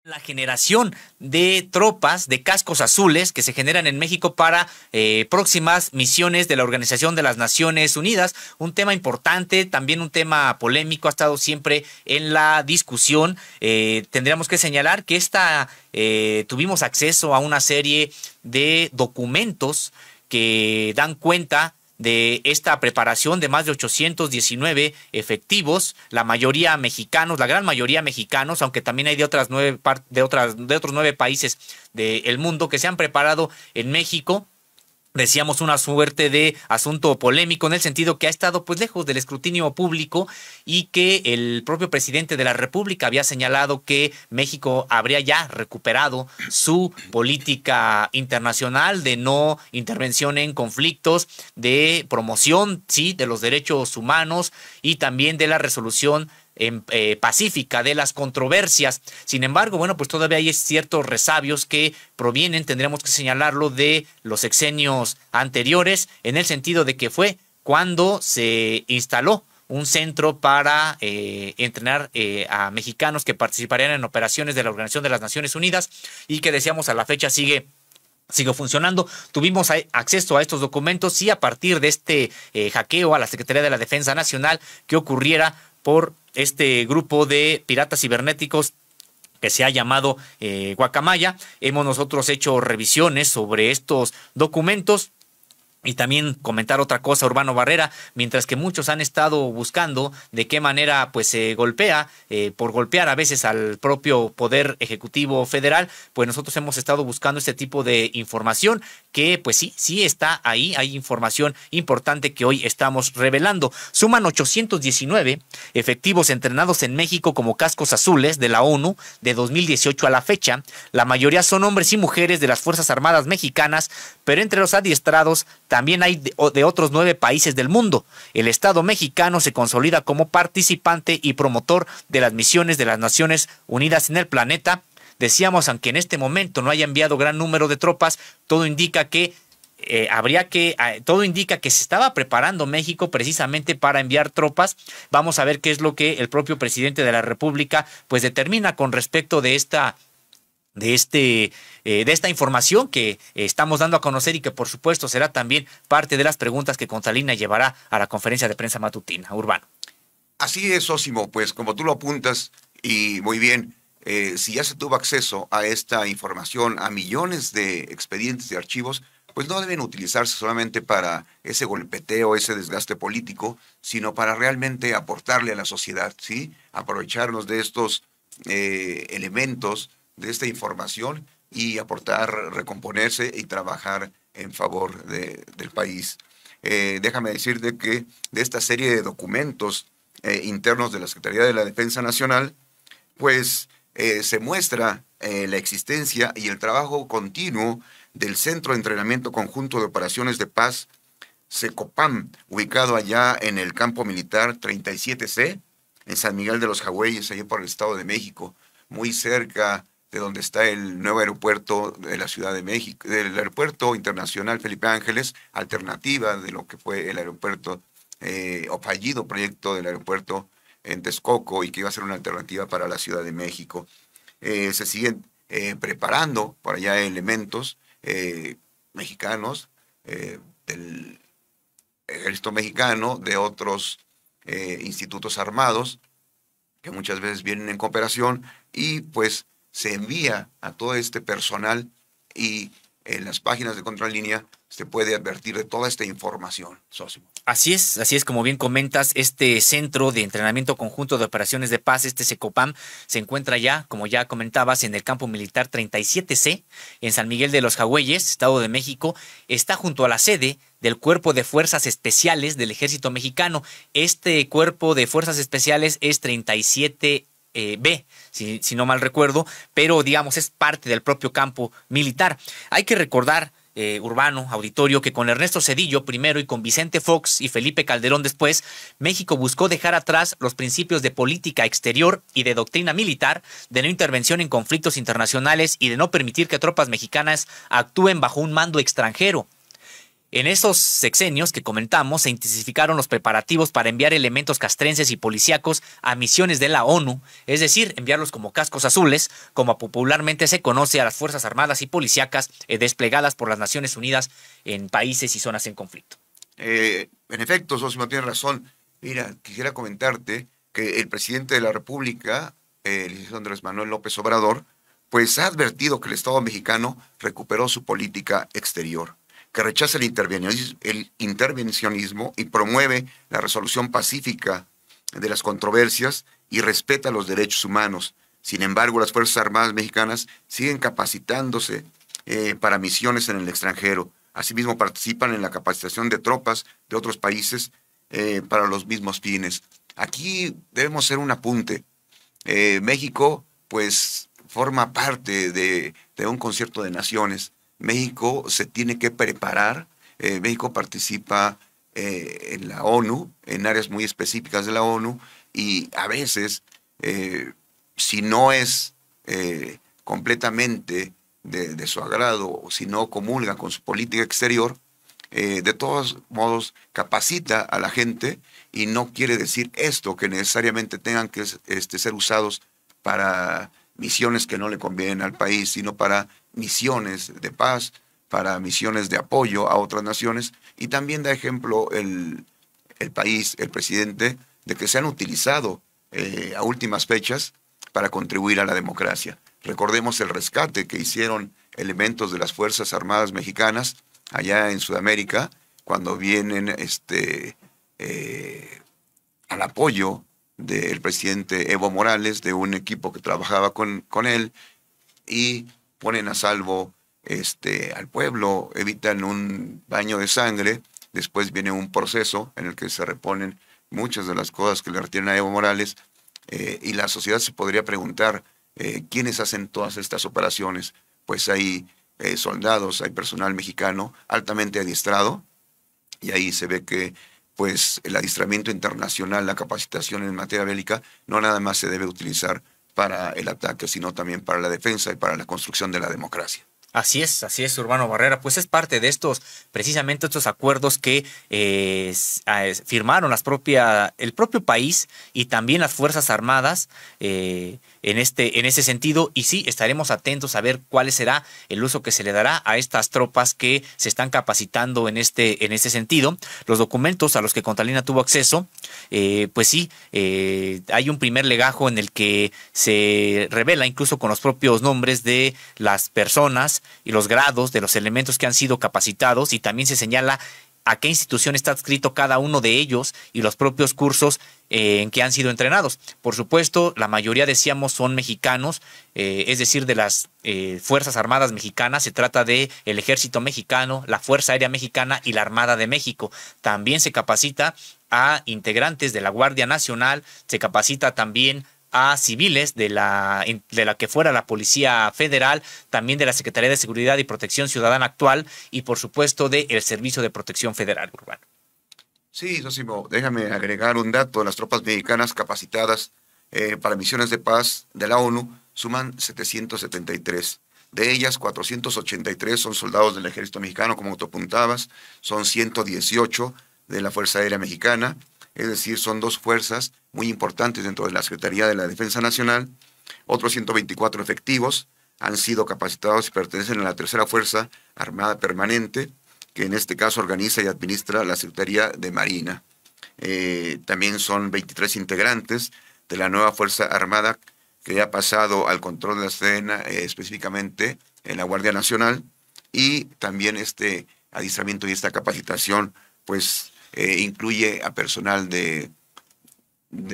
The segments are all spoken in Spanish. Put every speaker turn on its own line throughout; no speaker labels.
La generación de tropas de cascos azules que se generan en México para próximas misiones de la Organización de las Naciones Unidas. Un tema importante, también un tema polémico, ha estado siempre en la discusión. Tendríamos que señalar que tuvimos acceso a una serie de documentos que dan cuenta de esta preparación de más de 819 efectivos, la mayoría mexicanos, la gran mayoría mexicanos, aunque también hay de otros 9 países del mundo que se han preparado en México. Decíamos una suerte de asunto polémico en el sentido que ha estado pues lejos del escrutinio público y que el propio presidente de la República había señalado que México habría ya recuperado su política internacional de no intervención en conflictos, de promoción, sí, de los derechos humanos y también de la resolución pacífica de las controversias. Sin embargo, bueno, pues todavía hay ciertos resabios que provienen, tendremos que señalarlo, de los sexenios anteriores, en el sentido de que fue cuando se instaló un centro para entrenar a mexicanos que participarían en operaciones de la Organización de las Naciones Unidas y que decíamos a la fecha sigue funcionando. Tuvimos acceso a estos documentos y a partir de este hackeo a la Secretaría de la Defensa Nacional que ocurriera por este grupo de piratas cibernéticos que se ha llamado Guacamaya, hemos nosotros hecho revisiones sobre estos documentos. Y también comentar otra cosa, Urbano Barrera, mientras que muchos han estado buscando de qué manera pues se golpea, por golpear a veces al propio Poder Ejecutivo Federal, pues nosotros hemos estado buscando este tipo de información que pues sí está ahí, hay información importante que hoy estamos revelando. Suman 819 efectivos entrenados en México como cascos azules de la ONU de 2018 a la fecha. La mayoría son hombres y mujeres de las Fuerzas Armadas mexicanas, pero entre los adiestrados también hay de otros 9 países del mundo. El Estado mexicano se consolida como participante y promotor de las misiones de las Naciones Unidas en el planeta. Decíamos, aunque en este momento no haya enviado gran número de tropas, todo indica que se estaba preparando México precisamente para enviar tropas. Vamos a ver qué es lo que el propio presidente de la República pues determina con respecto de esta información que estamos dando a conocer y que por supuesto será también parte de las preguntas que Contalina llevará a la conferencia de prensa matutina. Urbano.
Así es, Sósimo, pues como tú lo apuntas y muy bien, si ya se tuvo acceso a esta información, a millones de expedientes de archivos, pues no deben utilizarse solamente para ese golpeteo, ese desgaste político, sino para realmente aportarle a la sociedad, ¿sí? Aprovecharnos de estos elementos, de esta información y aportar, recomponerse y trabajar en favor del país. Déjame decirte que de esta serie de documentos internos de la Secretaría de la Defensa Nacional, pues se muestra la existencia y el trabajo continuo del Centro de Entrenamiento Conjunto de Operaciones de Paz, SECOPAM, ubicado allá en el Campo Militar 37C, en San Miguel de los Jagüeyes, allá por el Estado de México, muy cerca de donde está el nuevo aeropuerto de la Ciudad de México, del Aeropuerto Internacional Felipe Ángeles, alternativa de lo que fue el aeropuerto o fallido proyecto del aeropuerto en Texcoco y que iba a ser una alternativa para la Ciudad de México. Se siguen preparando por allá elementos mexicanos del ejército mexicano, de otros institutos armados que muchas veces vienen en cooperación y pues se envía a todo este personal y en las páginas de Contralínea se puede advertir de toda esta información, Sósimo.
Así es, como bien comentas, este Centro de Entrenamiento Conjunto de Operaciones de Paz, este SECOPAM, se encuentra ya, como ya comentabas, en el Campo Militar 37C, en San Miguel de los Jagüeyes, Estado de México. Está junto a la sede del Cuerpo de Fuerzas Especiales del Ejército Mexicano. Este Cuerpo de Fuerzas Especiales es 37 B, si no mal recuerdo, pero digamos es parte del propio campo militar. Hay que recordar, Urbano, auditorio, que con Ernesto Zedillo primero y con Vicente Fox y Felipe Calderón después, México buscó dejar atrás los principios de política exterior y de doctrina militar, de no intervención en conflictos internacionales y de no permitir que tropas mexicanas actúen bajo un mando extranjero. En esos sexenios que comentamos, se intensificaron los preparativos para enviar elementos castrenses y policíacos a misiones de la ONU, es decir, enviarlos como cascos azules, como popularmente se conoce a las Fuerzas Armadas y Policíacas desplegadas por las Naciones Unidas en países y zonas en conflicto.
En efecto, Sosimo, tienes razón. Mira, quisiera comentarte que el presidente de la República, el licenciado Andrés Manuel López Obrador, pues ha advertido que el Estado mexicano recuperó su política exterior, que rechaza el intervencionismo y promueve la resolución pacífica de las controversias y respeta los derechos humanos. Sin embargo, las Fuerzas Armadas mexicanas siguen capacitándose para misiones en el extranjero. Asimismo, participan en la capacitación de tropas de otros países para los mismos fines. Aquí debemos hacer un apunte. México, pues, forma parte de un concierto de naciones. México se tiene que preparar. México participa en la ONU, en áreas muy específicas de la ONU, y a veces, si no es completamente de su agrado, o si no comulga con su política exterior, de todos modos capacita a la gente, y no quiere decir esto que necesariamente tengan que ser usados para misiones que no le convienen al país, sino para misiones de paz, para misiones de apoyo a otras naciones. Y también da ejemplo el país, el presidente, de que se han utilizado a últimas fechas para contribuir a la democracia. Recordemos el rescate que hicieron elementos de las Fuerzas Armadas mexicanas allá en Sudamérica, cuando vienen al apoyo del presidente Evo Morales, de un equipo que trabajaba con él, y ponen a salvo al pueblo, evitan un baño de sangre. Después viene un proceso en el que se reponen muchas de las cosas que le retienen a Evo Morales, y la sociedad se podría preguntar, ¿quiénes hacen todas estas operaciones? Pues hay soldados, hay personal mexicano altamente adiestrado, y ahí se ve que pues el adiestramiento internacional, la capacitación en materia bélica, no nada más se debe utilizar para el ataque, sino también para la defensa y para la construcción de la democracia.
Así es, Urbano Barrera. Pues es parte de precisamente estos acuerdos que firmaron el propio país y también las Fuerzas Armadas en ese sentido. Y sí, estaremos atentos a ver cuál será el uso que se le dará a estas tropas que se están capacitando en ese sentido. Los documentos a los que Contalina tuvo acceso, pues sí, hay un primer legajo en el que se revela incluso con los propios nombres de las personas y los grados de los elementos que han sido capacitados, y también se señala a qué institución está adscrito cada uno de ellos y los propios cursos en que han sido entrenados. Por supuesto, la mayoría, decíamos, son mexicanos, es decir, de las Fuerzas Armadas mexicanas. Se trata de el Ejército Mexicano, la Fuerza Aérea Mexicana y la Armada de México. También se capacita a integrantes de la Guardia Nacional, se capacita también a civiles de la que fuera la Policía Federal, también de la Secretaría de Seguridad y Protección Ciudadana actual, y por supuesto del Servicio de Protección Federal, Urbano.
Sí, Sosimo, déjame agregar un dato. Las tropas mexicanas capacitadas para misiones de paz de la ONU suman 773. De ellas, 483 son soldados del Ejército Mexicano, como tú apuntabas, son 118 de la Fuerza Aérea Mexicana. Es decir, son dos fuerzas muy importantes dentro de la Secretaría de la Defensa Nacional. Otros 124 efectivos han sido capacitados y pertenecen a la Tercera Fuerza Armada Permanente, que en este caso organiza y administra la Secretaría de Marina. También son 23 integrantes de la nueva Fuerza Armada que ha pasado al control de la escena, específicamente en la Guardia Nacional, y también este adiestramiento y esta capacitación pues incluye a personal de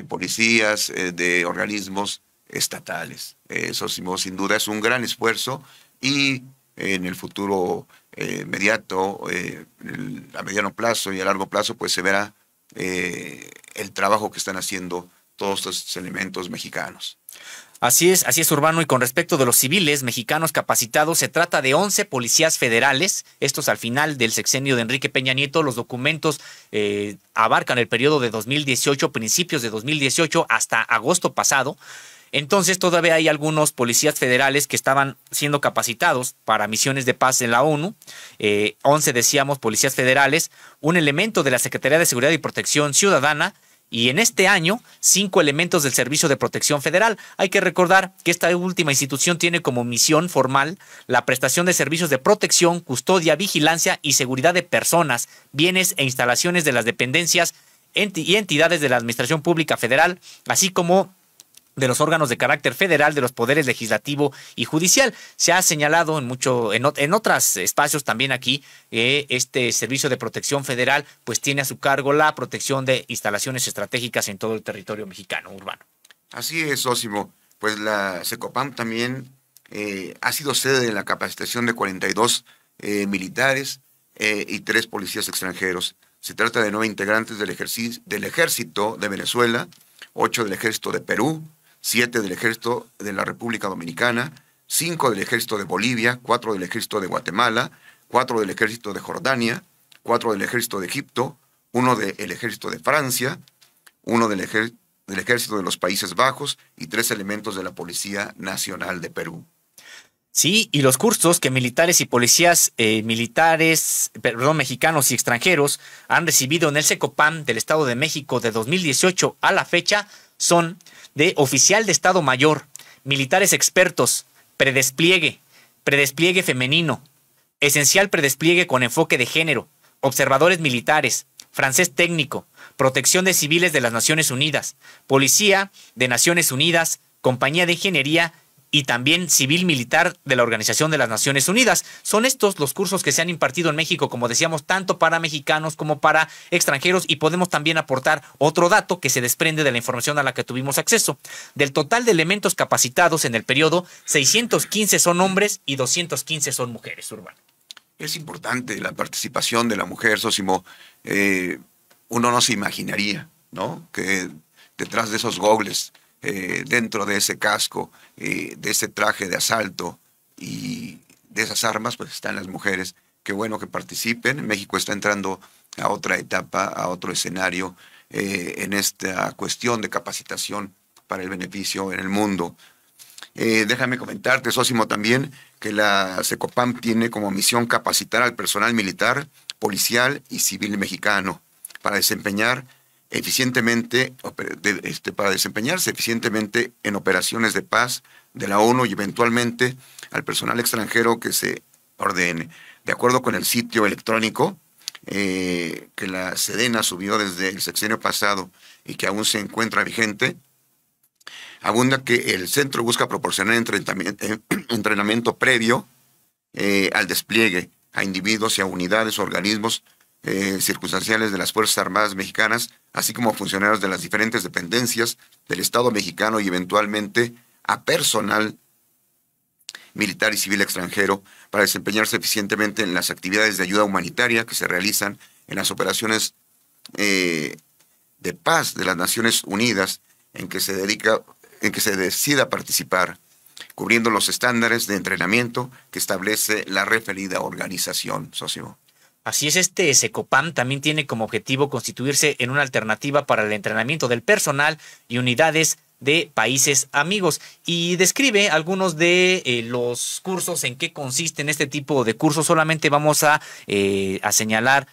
policías, de organismos estatales. Eso sin duda es un gran esfuerzo, y en el futuro inmediato, a mediano plazo y a largo plazo, pues se verá el trabajo que están haciendo todos estos elementos mexicanos.
Así es, Urbano. Y con respecto de los civiles mexicanos capacitados, se trata de 11 policías federales, estos al final del sexenio de Enrique Peña Nieto. Los documentos abarcan el periodo de 2018, principios de 2018 hasta agosto pasado. Entonces todavía hay algunos policías federales que estaban siendo capacitados para misiones de paz en la ONU, 11 decíamos policías federales, un elemento de la Secretaría de Seguridad y Protección Ciudadana, y en este año 5 elementos del Servicio de Protección Federal. Hay que recordar que esta última institución tiene como misión formal la prestación de servicios de protección, custodia, vigilancia y seguridad de personas, bienes e instalaciones de las dependencias y entidades de la Administración Pública Federal, así como de los órganos de carácter federal, de los poderes legislativo y judicial. Se ha señalado en otros espacios también aquí, este Servicio de Protección Federal pues tiene a su cargo la protección de instalaciones estratégicas en todo el territorio mexicano urbano.
Así es, Sósimo. Pues la Secopam también ha sido sede de la capacitación de 42 militares y 3 policías extranjeros. Se trata de 9 integrantes del Ejército de Venezuela, 8 del Ejército de Perú, 7 del Ejército de la República Dominicana, 5 del Ejército de Bolivia, 4 del Ejército de Guatemala, 4 del Ejército de Jordania, 4 del Ejército de Egipto, 1 del Ejército de Francia, 1 del Ejército de los Países Bajos y 3 elementos de la Policía Nacional de Perú.
Sí, y los cursos que militares y policías mexicanos y extranjeros han recibido en el Secopam del Estado de México de 2018 a la fecha son de oficial de Estado Mayor, militares expertos, predespliegue femenino, esencial predespliegue con enfoque de género, observadores militares, francés técnico, protección de civiles de las Naciones Unidas, policía de Naciones Unidas, compañía de ingeniería y también civil militar de la Organización de las Naciones Unidas. Son estos los cursos que se han impartido en México, como decíamos, tanto para mexicanos como para extranjeros, y podemos también aportar otro dato que se desprende de la información a la que tuvimos acceso. Del total de elementos capacitados en el periodo, 615 son hombres y 215 son mujeres, Urbano.
Es importante la participación de la mujer, Sósimo. Uno no se imaginaría, ¿no?, que detrás de esos gogles, dentro de ese casco, de ese traje de asalto y de esas armas, pues están las mujeres. Qué bueno que participen. México está entrando a otra etapa, a otro escenario en esta cuestión de capacitación para el beneficio en el mundo. Déjame comentarte, Sósimo, también que la Secopam tiene como misión capacitar al personal militar, policial y civil mexicano para desempeñarse eficientemente en operaciones de paz de la ONU y eventualmente al personal extranjero que se ordene. De acuerdo con el sitio electrónico que la Sedena subió desde el sexenio pasado y que aún se encuentra vigente, abunda que el centro busca proporcionar entrenamiento previo al despliegue a individuos y a unidades o organismos circunstanciales de las Fuerzas Armadas Mexicanas, así como a funcionarios de las diferentes dependencias del Estado mexicano y eventualmente a personal militar y civil extranjero para desempeñarse eficientemente en las actividades de ayuda humanitaria que se realizan en las operaciones de paz de las Naciones Unidas en que se decida participar, cubriendo los estándares de entrenamiento que establece la referida organización, socio.
Así es, este Secopam también tiene como objetivo constituirse en una alternativa para el entrenamiento del personal y unidades de países amigos, y describe algunos de los cursos, en qué consisten este tipo de cursos. Solamente vamos a señalar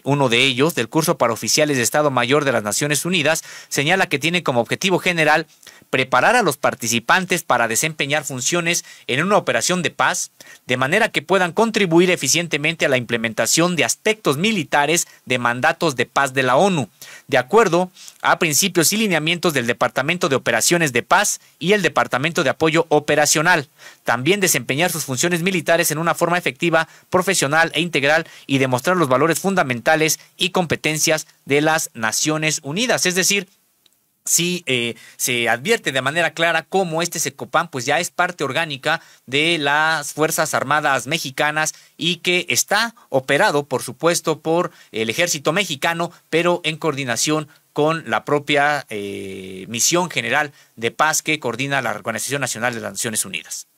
uno de ellos, del curso para oficiales de Estado Mayor de las Naciones Unidas. Señala que tiene como objetivo general preparar a los participantes para desempeñar funciones en una operación de paz, de manera que puedan contribuir eficientemente a la implementación de aspectos militares de mandatos de paz de la ONU, de acuerdo a principios y lineamientos del Departamento de Operaciones de Paz y el Departamento de Apoyo Operacional. También desempeñar sus funciones militares en una forma efectiva, profesional e integral, y demostrar los valores fundamentales y competencias de las Naciones Unidas. Es decir, sí, se advierte de manera clara cómo este Secopam pues ya es parte orgánica de las Fuerzas Armadas Mexicanas y que está operado, por supuesto, por el Ejército Mexicano, pero en coordinación con la propia Misión General de Paz que coordina la Organización Nacional de las Naciones Unidas.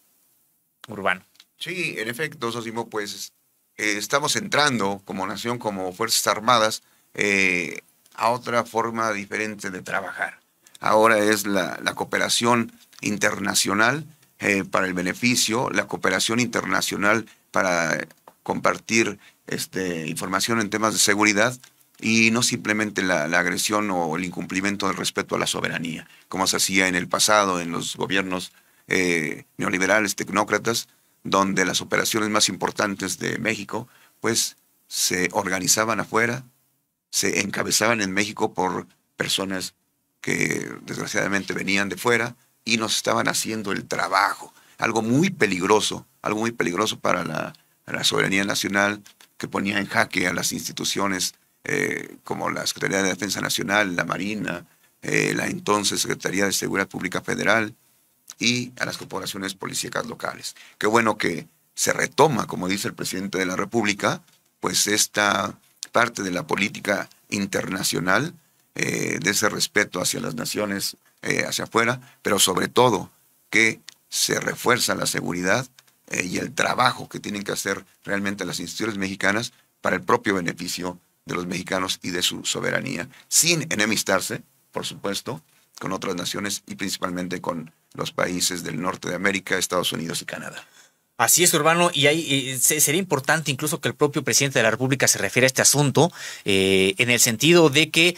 Urbano.
Sí, en efecto, Sosimo, pues estamos entrando como nación, como Fuerzas Armadas, a otra forma diferente de trabajar. ahora es la cooperación internacional para el beneficio, la cooperación internacional para compartir información en temas de seguridad, y no simplemente la agresión o el incumplimiento del respeto a la soberanía, como se hacía en el pasado en los gobiernos neoliberales, tecnócratas, donde las operaciones más importantes de México pues se organizaban afuera, se encabezaban en México por personas que desgraciadamente venían de fuera y nos estaban haciendo el trabajo. Algo muy peligroso para la soberanía nacional, que ponía en jaque a las instituciones como la Secretaría de Defensa Nacional, la Marina, la entonces Secretaría de Seguridad Pública Federal, y a las corporaciones policíacas locales. Qué bueno que se retoma, como dice el presidente de la República, pues esta parte de la política internacional, de ese respeto hacia las naciones, hacia afuera, pero sobre todo que se refuerza la seguridad y el trabajo que tienen que hacer realmente las instituciones mexicanas para el propio beneficio de los mexicanos y de su soberanía, sin enemistarse, por supuesto, con otras naciones y principalmente con los países del norte de América, Estados Unidos y Canadá.
Así es, Urbano, y ahí sería importante incluso que el propio presidente de la República se refiera a este asunto, en el sentido de que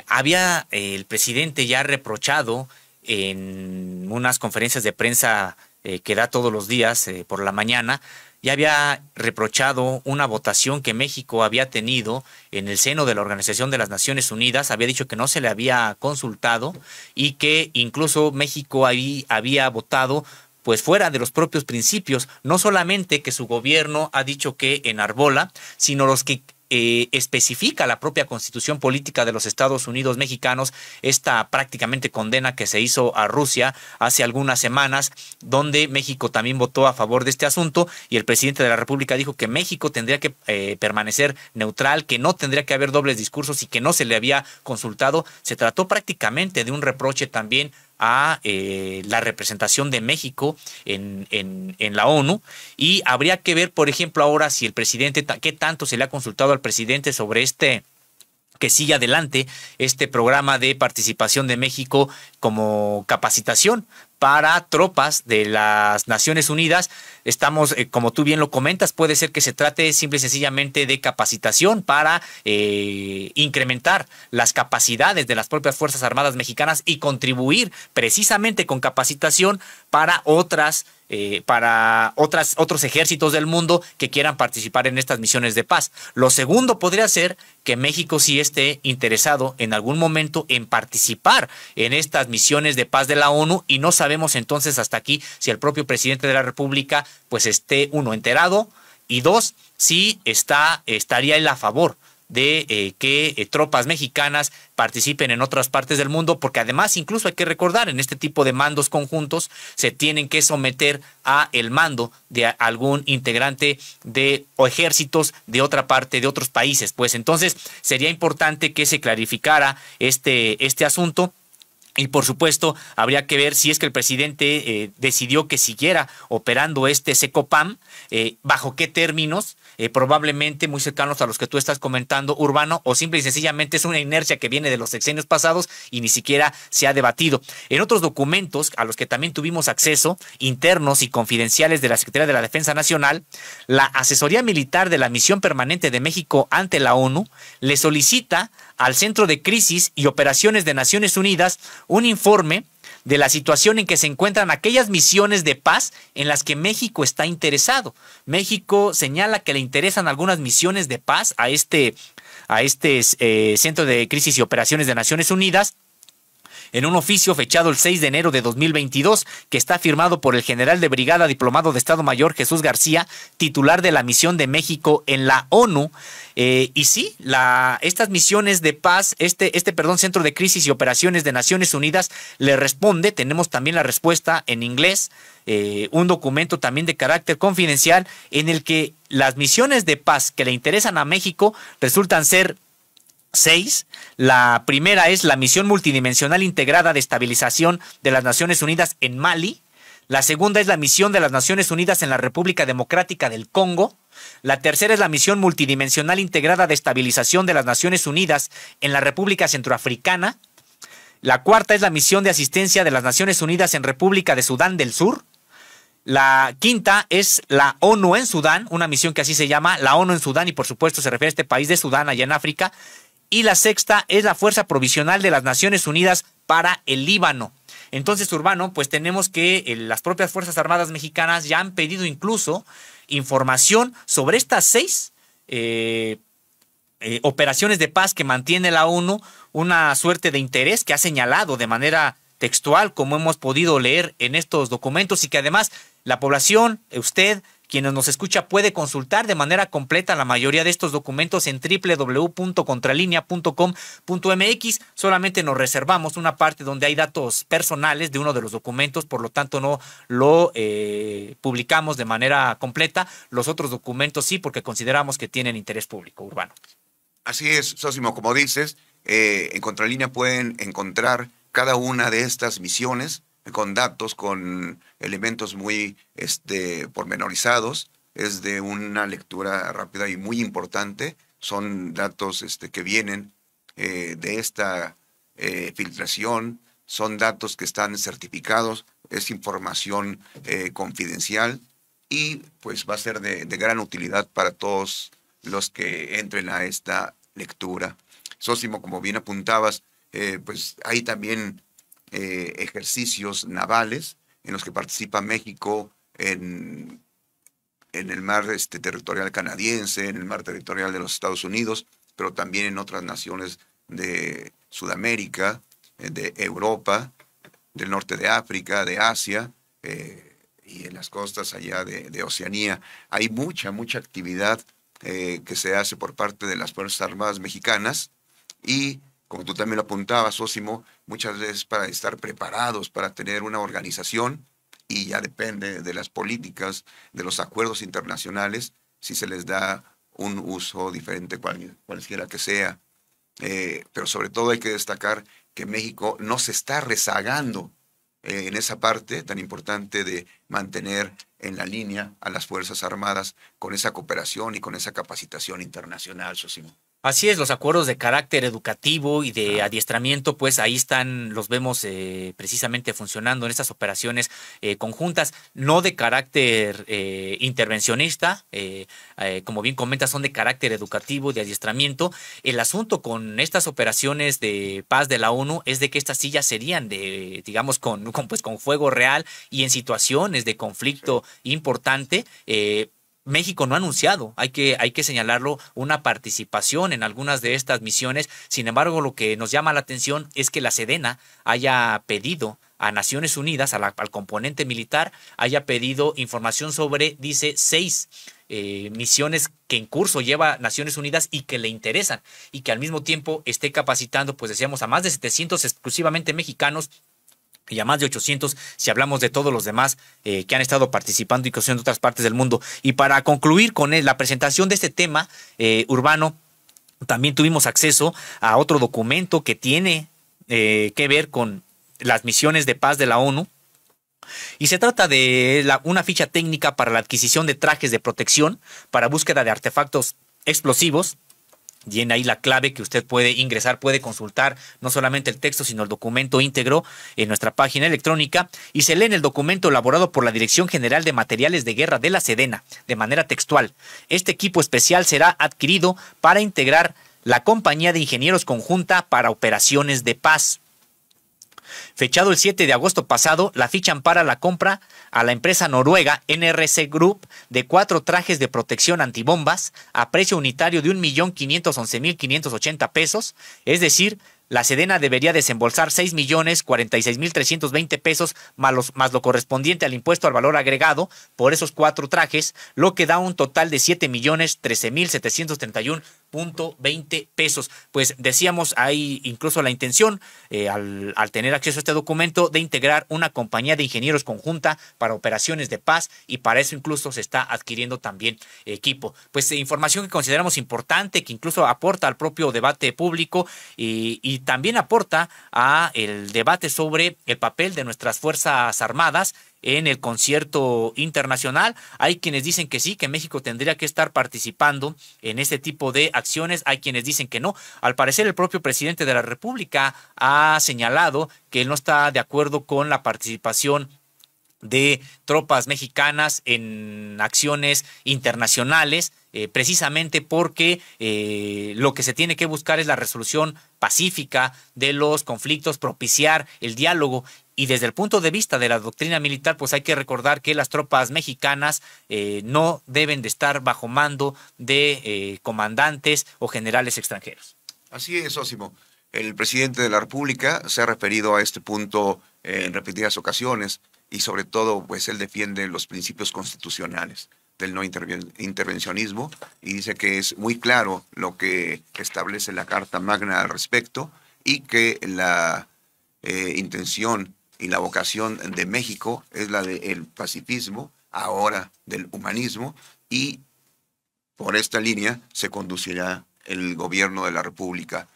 había el presidente ya reprochado en unas conferencias de prensa que da todos los días por la mañana, ya había reprochado una votación que México había tenido en el seno de la Organización de las Naciones Unidas. Había dicho que no se le había consultado y que incluso México había votado pues fuera de los propios principios, no solamente que su gobierno ha dicho que enarbola, sino los que especifica la propia Constitución Política de los Estados Unidos Mexicanos, esta prácticamente condena que se hizo a Rusia hace algunas semanas, donde México también votó a favor de este asunto, y el presidente de la República dijo que México tendría que permanecer neutral, que no tendría que haber dobles discursos y que no se le había consultado. Se trató prácticamente de un reproche también a la representación de México en la ONU, y habría que ver, por ejemplo, ahora si el presidente, qué tanto se le ha consultado al presidente sobre que sigue adelante este programa de participación de México como capacitación para tropas de las Naciones Unidas. Estamos, como tú bien lo comentas, puede ser que se trate simple y sencillamente de capacitación para incrementar las capacidades de las propias Fuerzas Armadas mexicanas y contribuir precisamente con capacitación para otros ejércitos del mundo que quieran participar en estas misiones de paz. Lo segundo podría ser que México sí esté interesado en algún momento en participar en estas misiones de paz de la ONU, y no sabemos entonces hasta aquí si el propio presidente de la República pues esté, uno, enterado, y dos, si estaría él a favor de que tropas mexicanas participen en otras partes del mundo, porque además incluso hay que recordar, en este tipo de mandos conjuntos se tienen que someter a el mando de algún integrante o ejércitos de otra parte, de otros países. Pues entonces sería importante que se clarificara este asunto. Y por supuesto, habría que ver si es que el presidente decidió que siguiera operando este SECOPAM, bajo qué términos, probablemente muy cercanos a los que tú estás comentando, Urbano, o simple y sencillamente es una inercia que viene de los sexenios pasados y ni siquiera se ha debatido. En otros documentos a los que también tuvimos acceso, internos y confidenciales de la Secretaría de la Defensa Nacional, la Asesoría Militar de la Misión Permanente de México ante la ONU le solicita al Centro de Crisis y Operaciones de Naciones Unidas un informe de la situación en que se encuentran aquellas misiones de paz en las que México está interesado. México señala que le interesan algunas misiones de paz a este Centro de Crisis y Operaciones de Naciones Unidas, en un oficio fechado el 6 de enero de 2022, que está firmado por el general de brigada diplomado de Estado Mayor Jesús García, titular de la misión de México en la ONU. Y sí, estas misiones de paz, Centro de Crisis y Operaciones de Naciones Unidas le responde. Tenemos también la respuesta en inglés, un documento también de carácter confidencial en el que las misiones de paz que le interesan a México resultan ser 6. La primera es la Misión Multidimensional Integrada de Estabilización de las Naciones Unidas en Mali. La segunda es la Misión de las Naciones Unidas en la República Democrática del Congo. La tercera es la Misión Multidimensional Integrada de Estabilización de las Naciones Unidas en la República Centroafricana. La cuarta es la misión de asistencia de las Naciones Unidas en República de Sudán del Sur. La quinta es la ONU en Sudán, una misión que así se llama, la ONU en Sudán, y por supuesto se refiere a este país de Sudán, allá en África. Y la sexta es la Fuerza Provisional de las Naciones Unidas para el Líbano. Entonces, Urbano, pues tenemos que las propias Fuerzas Armadas mexicanas ya han pedido incluso información sobre estas 6 operaciones de paz que mantiene la ONU, una suerte de interés que ha señalado de manera textual, como hemos podido leer en estos documentos, y que además la población, usted, quienes nos escucha, puede consultar de manera completa la mayoría de estos documentos en www.contralinea.com.mx. Solamente nos reservamos una parte donde hay datos personales de uno de los documentos, por lo tanto no lo publicamos de manera completa. Los otros documentos sí, porque consideramos que tienen interés público, Urbano.
Así es, Sósimo, como dices, en Contralínea pueden encontrar cada una de estas misiones con datos, con elementos muy pormenorizados. Es de una lectura rápida y muy importante. Son datos que vienen de esta filtración, son datos que están certificados, es información confidencial y pues va a ser de gran utilidad para todos los que entren a esta lectura. Sósimo, como bien apuntabas, pues hay también ejercicios navales en los que participa México en el mar territorial canadiense, en el mar territorial de los Estados Unidos, pero también en otras naciones de Sudamérica, de Europa, del norte de África, de Asia, y en las costas allá de Oceanía. Hay mucha actividad que se hace por parte de las Fuerzas Armadas mexicanas y, como tú también lo apuntabas, Sósimo, muchas veces para estar preparados, para tener una organización, y ya depende de las políticas, de los acuerdos internacionales, si se les da un uso diferente cualquiera que sea. Pero sobre todo hay que destacar que México no se está rezagando en esa parte tan importante de mantener en la línea a las Fuerzas Armadas con esa cooperación y con esa capacitación internacional, Sósimo.
Así es, los acuerdos de carácter educativo y de adiestramiento, pues ahí están, los vemos precisamente funcionando en estas operaciones conjuntas, no de carácter intervencionista, como bien comentas, son de carácter educativo, de adiestramiento. El asunto con estas operaciones de paz de la ONU es de que estas sillas serían de, digamos, con fuego real y en situaciones de conflicto importante. México no ha anunciado, hay que señalarlo, una participación en algunas de estas misiones. Sin embargo, lo que nos llama la atención es que la Sedena haya pedido a Naciones Unidas, al componente militar, haya pedido información sobre, dice, 6 misiones que en curso lleva Naciones Unidas y que le interesan, y que al mismo tiempo esté capacitando, pues decíamos, a más de 700 exclusivamente mexicanos, y a más de 800 si hablamos de todos los demás que han estado participando y que son de otras partes del mundo. Y para concluir con la presentación de este tema, Urbano, también tuvimos acceso a otro documento que tiene que ver con las misiones de paz de la ONU. Y se trata de una ficha técnica para la adquisición de trajes de protección para búsqueda de artefactos explosivos. Tiene ahí la clave que usted puede ingresar, puede consultar no solamente el texto, sino el documento íntegro en nuestra página electrónica, y se lee en el documento elaborado por la Dirección General de Materiales de Guerra de la Sedena, de manera textual. Este equipo especial será adquirido para integrar la Compañía de Ingenieros Conjunta para Operaciones de Paz. Fechado el 7 de agosto pasado, la ficha ampara la compra a la empresa noruega NRC Group de 4 trajes de protección antibombas a precio unitario de 1.511.580 pesos, es decir, la Sedena debería desembolsar 6.046.320 pesos más lo correspondiente al impuesto al valor agregado por esos 4 trajes, lo que da un total de 7.013.731.20 pesos. Pues decíamos, hay incluso la intención, al tener acceso a este documento, de integrar una compañía de ingenieros conjunta para operaciones de paz, y para eso incluso se está adquiriendo también equipo. Pues información que consideramos importante, que incluso aporta al propio debate público y también aporta a el debate sobre el papel de nuestras Fuerzas Armadas en el concierto internacional. Hay quienes dicen que sí, que México tendría que estar participando en este tipo de acciones. Hay quienes dicen que no. Al parecer, el propio presidente de la República ha señalado que él no está de acuerdo con la participación de tropas mexicanas en acciones internacionales, precisamente porque lo que se tiene que buscar es la resolución pacífica de los conflictos, propiciar el diálogo. Y desde el punto de vista de la doctrina militar, pues hay que recordar que las tropas mexicanas no deben de estar bajo mando de comandantes o generales extranjeros.
Así es, Osimo. El presidente de la República se ha referido a este punto en repetidas ocasiones y sobre todo, pues él defiende los principios constitucionales del no intervencionismo y dice que es muy claro lo que establece la Carta Magna al respecto y que la intención y la vocación de México es la del pacifismo, ahora del humanismo, y por esta línea se conducirá el gobierno de la República.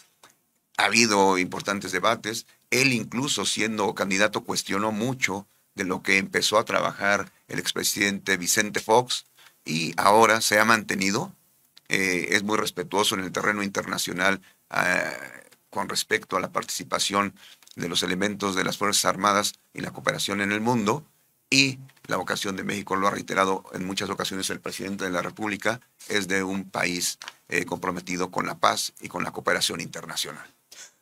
Ha habido importantes debates. Él, incluso siendo candidato, cuestionó mucho de lo que empezó a trabajar el expresidente Vicente Fox y ahora se ha mantenido. Es muy respetuoso en el terreno internacional con respecto a la participación de los elementos de las Fuerzas Armadas y la cooperación en el mundo, y la vocación de México, lo ha reiterado en muchas ocasiones el presidente de la República, es de un país comprometido con la paz y con la cooperación internacional.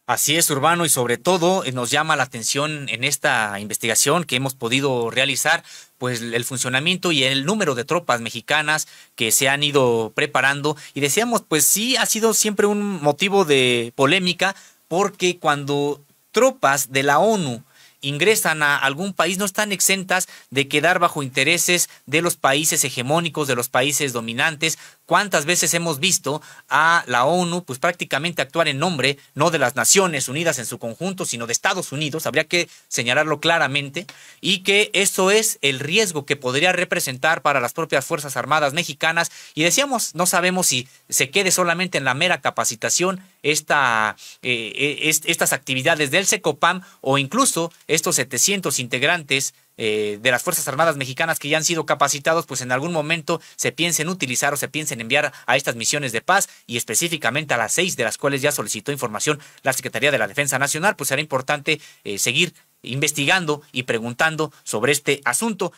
Así es, Urbano, y sobre todo nos llama la atención en esta investigación que hemos podido realizar, pues el funcionamiento y el número de tropas mexicanas que se han ido preparando. Y decíamos, pues sí, ha sido siempre un motivo de polémica, porque cuando tropas de la ONU ingresan a algún país, no están exentas de quedar bajo intereses de los países hegemónicos, de los países dominantes. ¿Cuántas veces hemos visto a la ONU pues prácticamente actuar en nombre no de las Naciones Unidas en su conjunto, sino de Estados Unidos? Habría que señalarlo claramente, y que eso es el riesgo que podría representar para las propias Fuerzas Armadas mexicanas. Y decíamos, no sabemos si se quede solamente en la mera capacitación estas actividades del SECOPAM, o incluso estos 700 integrantes de las Fuerzas Armadas mexicanas que ya han sido capacitados, pues en algún momento se piensen utilizar o se piensen enviar a estas misiones de paz, y específicamente a las 6 de las cuales ya solicitó información la Secretaría de la Defensa Nacional. Pues será importante seguir investigando y preguntando sobre este asunto.